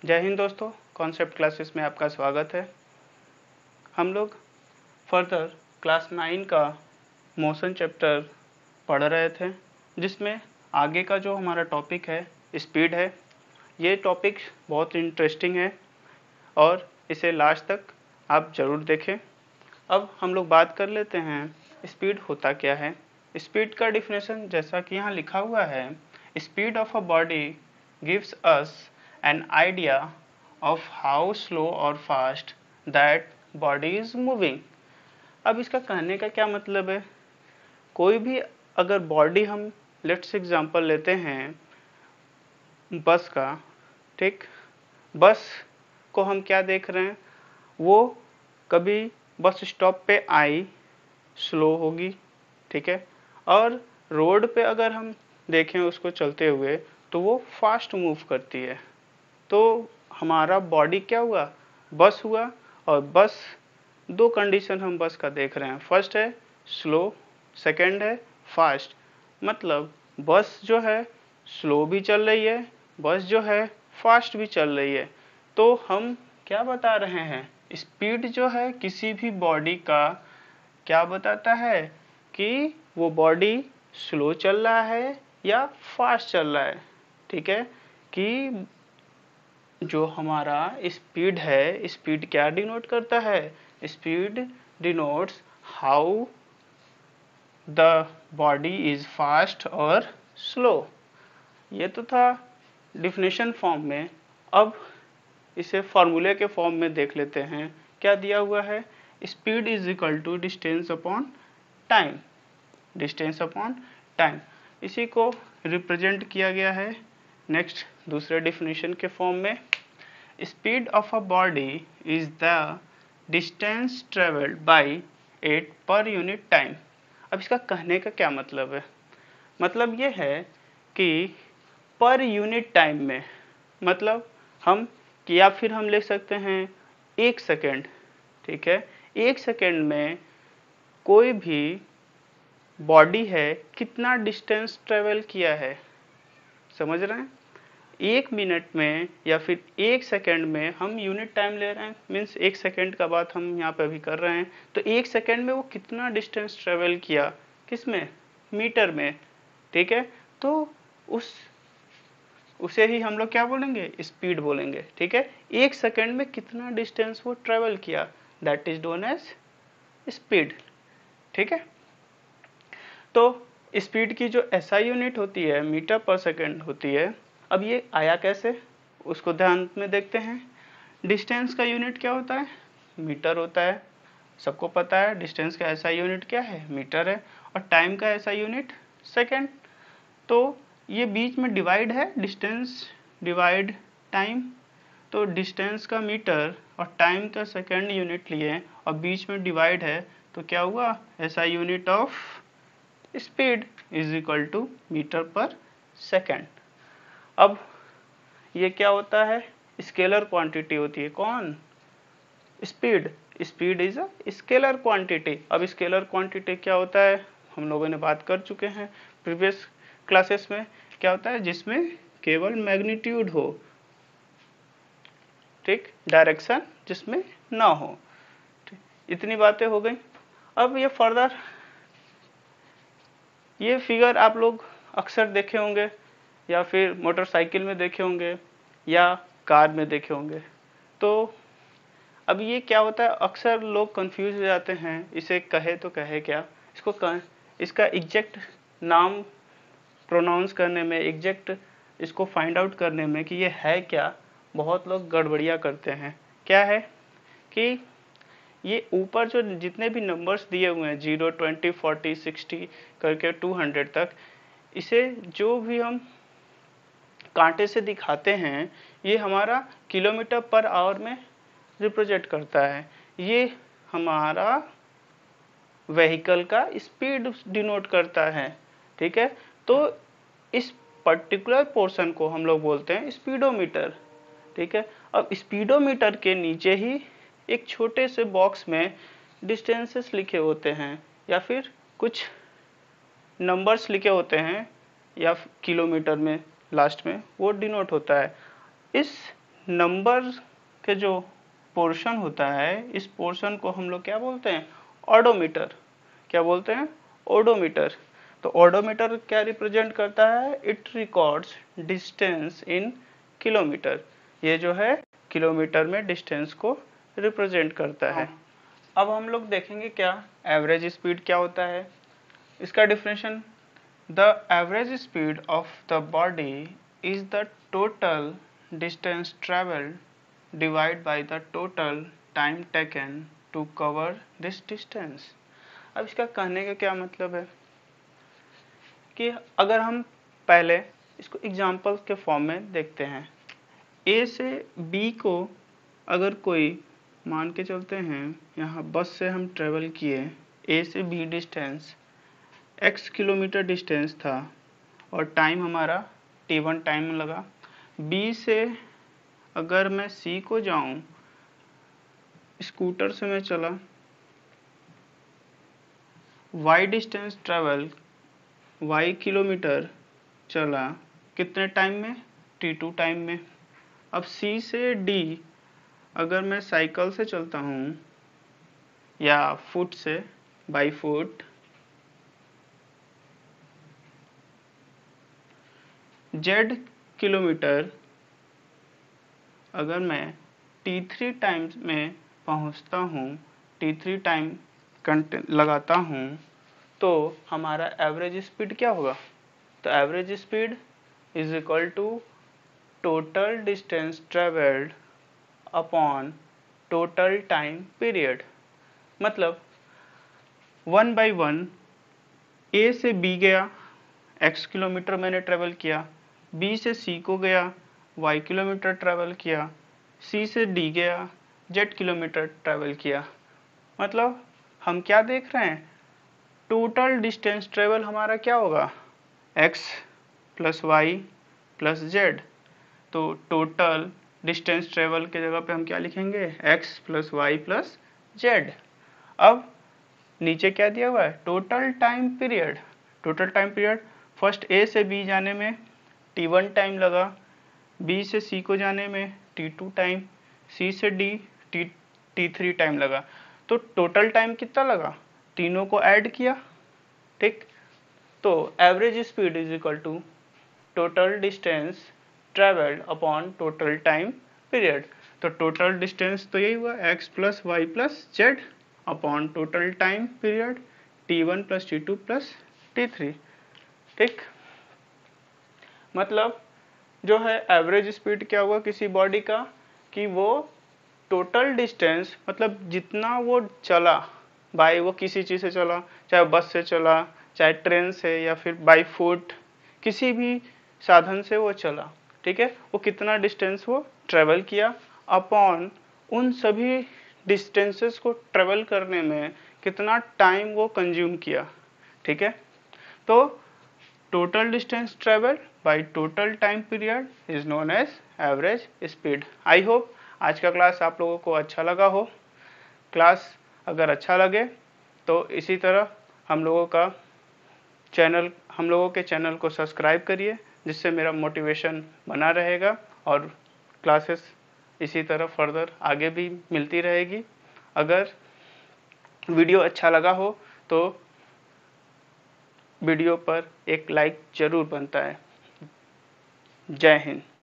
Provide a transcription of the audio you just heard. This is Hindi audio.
जय हिंद दोस्तों, कॉन्सेप्ट क्लासेस में आपका स्वागत है। हम लोग फर्दर क्लास 9 का मोशन चैप्टर पढ़ रहे थे, जिसमें आगे का जो हमारा टॉपिक है स्पीड है। ये टॉपिक बहुत इंटरेस्टिंग है और इसे लास्ट तक आप ज़रूर देखें। अब हम लोग बात कर लेते हैं स्पीड होता क्या है। स्पीड का डिफिनेशन जैसा कि यहाँ लिखा हुआ है, speed of a body gives us an idea of how slow or fast that body is moving। अब इसका कहने का क्या मतलब है, कोई भी अगर बॉडी हम लेट्स एग्जांपल लेते हैं बस का, ठीक, बस को हम क्या देख रहे हैं, वो कभी बस स्टॉप पे आई स्लो होगी, ठीक है, और रोड पे अगर हम देखें उसको चलते हुए तो वो फास्ट मूव करती है। तो हमारा बॉडी क्या हुआ, बस हुआ। और बस दो कंडीशन हम बस का देख रहे हैं, फर्स्ट है स्लो, सेकंड है फास्ट। मतलब बस जो है स्लो भी चल रही है, बस जो है फास्ट भी चल रही है। तो हम क्या बता रहे हैं, स्पीड जो है किसी भी बॉडी का क्या बताता है कि वो बॉडी स्लो चल रहा है या फास्ट चल रहा है। ठीक है, कि जो हमारा स्पीड है, स्पीड क्या डिनोट करता है, speed denotes how the body is fast और स्लो। ये तो था डिफिनेशन फॉर्म में। अब इसे फॉर्मूले के फॉर्म में देख लेते हैं। क्या दिया हुआ है, speed is equal to distance upon time, distance upon time. इसी को रिप्रेजेंट किया गया है नेक्स्ट दूसरे डिफिनेशन के फॉर्म में, speed of a body is the distance travelled by it per unit time. अब इसका कहने का क्या मतलब है, मतलब ये है कि पर यूनिट टाइम में, मतलब हम या फिर हम ले सकते हैं एक सेकेंड, ठीक है, एक सेकेंड में कोई भी बॉडी है कितना डिस्टेंस ट्रेवल किया है, समझ रहे हैं। एक मिनट में या फिर एक सेकेंड में हम यूनिट टाइम ले रहे हैं, मीन्स एक सेकेंड का बात हम यहाँ पे अभी कर रहे हैं। तो एक सेकेंड में वो कितना डिस्टेंस ट्रेवल किया, किसमें, मीटर में, ठीक है। तो उसे ही हम लोग क्या बोलेंगे, स्पीड बोलेंगे, ठीक है। एक सेकेंड में कितना डिस्टेंस वो ट्रेवल किया, that is known as speed, ठीक है। तो स्पीड की जो एसआई यूनिट होती है मीटर पर सेकेंड होती है। अब ये आया कैसे, उसको ध्यान में देखते हैं। डिस्टेंस का यूनिट क्या होता है, मीटर होता है, सबको पता है। डिस्टेंस का एसआई यूनिट क्या है, मीटर है, और टाइम का एसआई यूनिट सेकेंड। तो ये बीच में डिवाइड है, डिस्टेंस डिवाइड टाइम। तो डिस्टेंस का मीटर और टाइम का सेकेंड यूनिट लिए और बीच में डिवाइड है, तो क्या हुआ, SI unit of speed is equal to metre per second. अब ये क्या होता है, स्केलर क्वांटिटी होती है, कौन, speed. Speed is a scalar quantity. अब स्केलर क्वांटिटी क्या होता है, हम लोगों ने बात कर चुके हैं प्रीवियस क्लासेस में। क्या होता है, जिसमें केवल मैग्नीट्यूड हो, ठीक, डायरेक्शन जिसमें ना हो। इतनी बातें हो गई। अब ये फर्दर ये फिगर आप लोग अक्सर देखे होंगे, या फिर मोटरसाइकिल में देखे होंगे या कार में देखे होंगे। तो अब ये क्या होता है, अक्सर लोग कंफ्यूज हो जाते हैं, इसे कहे तो कहे क्या, इसका एग्जैक्ट नाम प्रोनाउंस करने में, एग्जैक्ट इसको फाइंड आउट करने में कि ये है क्या, बहुत लोग गड़बड़ियाँ करते हैं। क्या है कि ये ऊपर जो जितने भी नंबर्स दिए हुए हैं 0, 20, 40, 60 करके 200 तक, इसे जो भी हम कांटे से दिखाते हैं ये हमारा किलोमीटर पर आवर में रिप्रेजेंट करता है। ये हमारा व्हीकल का स्पीड डिनोट करता है, ठीक है। तो इस पर्टिकुलर पोर्शन को हम लोग बोलते हैं स्पीडोमीटर, ठीक है। अब स्पीडोमीटर के नीचे ही एक छोटे से बॉक्स में डिस्टेंसेस लिखे होते हैं या फिर कुछ नंबर्स लिखे होते हैं, या किलोमीटर में लास्ट में वो डिनोट होता है। इस नंबर के जो पोर्शन होता है, इस पोर्शन को हम लोग क्या बोलते हैं? ओडोमीटर। क्या बोलते हैं? ओडोमीटर। तो ओडोमीटर क्या रिप्रेजेंट करता है? It records distance in kilometre. ये जो है किलोमीटर में डिस्टेंस को रिप्रेजेंट करता है। अब हम लोग देखेंगे क्या एवरेज स्पीड क्या होता है। इसका definition, the average speed of the body is the total distance travelled divide by the total time taken to cover this distance. अब इसका कहने का क्या मतलब है कि अगर हम पहले इसको एग्जाम्पल के फॉर्म में देखते हैं, ए से बी को अगर कोई मान के चलते हैं, यहाँ बस से हम ट्रेवल किए, ए से B distance x kilometre distance था और टाइम हमारा t1 टाइम लगा। बी से अगर मैं सी को जाऊं, स्कूटर से मैं चला, y distance travel, y kilometre चला कितने टाइम में? t2 टाइम में। अब C से D अगर मैं साइकिल से चलता हूँ या फुट से, बाई फुट, Z किलोमीटर अगर मैं t3 टाइम में पहुँचता हूँ, t3 टाइम लगाता हूँ, तो हमारा एवरेज स्पीड क्या होगा? तो average speed is equal to total distance travelled upon total time period. मतलब 1 बाई 1 ए से बी गया, x किलोमीटर मैंने ट्रेवल किया, बी से सी को गया, y किलोमीटर ट्रेवल किया, सी से डी गया, z किलोमीटर ट्रेवल किया। मतलब हम क्या देख रहे हैं? टोटल डिस्टेंस ट्रेवल हमारा क्या होगा? x plus Y plus Z. तो टोटल डिस्टेंस ट्रेवल के जगह पे हम क्या लिखेंगे? x plus Y plus Z. अब नीचे क्या दिया हुआ है? Total time period. Total time period, first A से बी जाने में t1 टाइम लगा, बी से सी को जाने में t2 टाइम, सी से डी t3 टाइम लगा। तो टोटल टाइम कितना लगा? तीनों को ऐड किया, ठीक। तो average speed is equal to total distance travelled upon total time period. तो टोटल डिस्टेंस तो यही हुआ x plus Y plus Z upon total time period t1 plus t2 plus t3, ठीक। मतलब जो है एवरेज स्पीड क्या हुआ किसी बॉडी का, कि वो टोटल डिस्टेंस, मतलब जितना वो चला, बाई वो किसी चीज़ से चला, चाहे बस से चला, चाहे ट्रेन से, या फिर बाई फुट, किसी भी साधन से वो चला, ठीक है, वो कितना डिस्टेंस वो ट्रेवल किया अपॉन उन सभी डिस्टेंसेस को ट्रेवल करने में कितना टाइम वो कंज्यूम किया, ठीक है। तो total distance travel by total time period is known as average speed. I hope आज का क्लास आप लोगों को अच्छा लगा हो। क्लास अगर अच्छा लगे तो इसी तरह हम लोगों के चैनल को सब्सक्राइब करिए, जिससे मेरा मोटिवेशन बना रहेगा और क्लासेस इसी तरह फर्दर आगे भी मिलती रहेगी। अगर वीडियो अच्छा लगा हो तो वीडियो पर एक लाइक जरूर बनता है। जय हिंद।